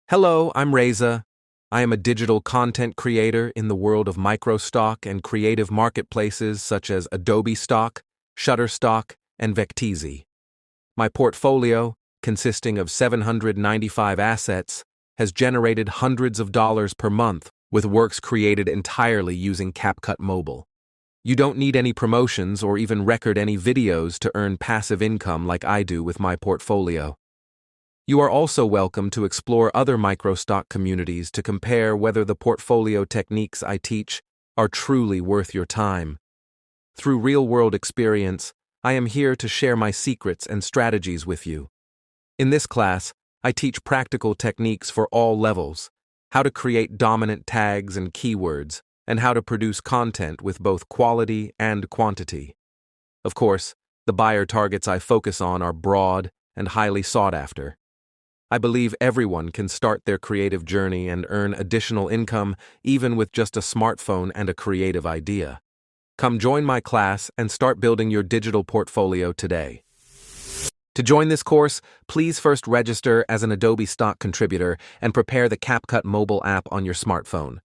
Hello, I'm Reza. I am a digital content creator in the world of microstock and creative marketplaces such as Adobe Stock, Shutterstock, and Vecteezy. My portfolio, consisting of 795 assets, has generated hundreds of dollars per month with works created entirely using CapCut Mobile. You don't need any promotions or even record any videos to earn passive income like I do with my portfolio. You are also welcome to explore other microstock communities to compare whether the portfolio techniques I teach are truly worth your time. Through real-world experience, I am here to share my secrets and strategies with you. In this class, I teach practical techniques for all levels, how to create dominant tags and keywords, and how to produce content with both quality and quantity. Of course, the buyer targets I focus on are broad and highly sought after. I believe everyone can start their creative journey and earn additional income even with just a smartphone and a creative idea. Come join my class and start building your digital portfolio today. To join this course, please first register as an Adobe Stock contributor and prepare the CapCut mobile app on your smartphone.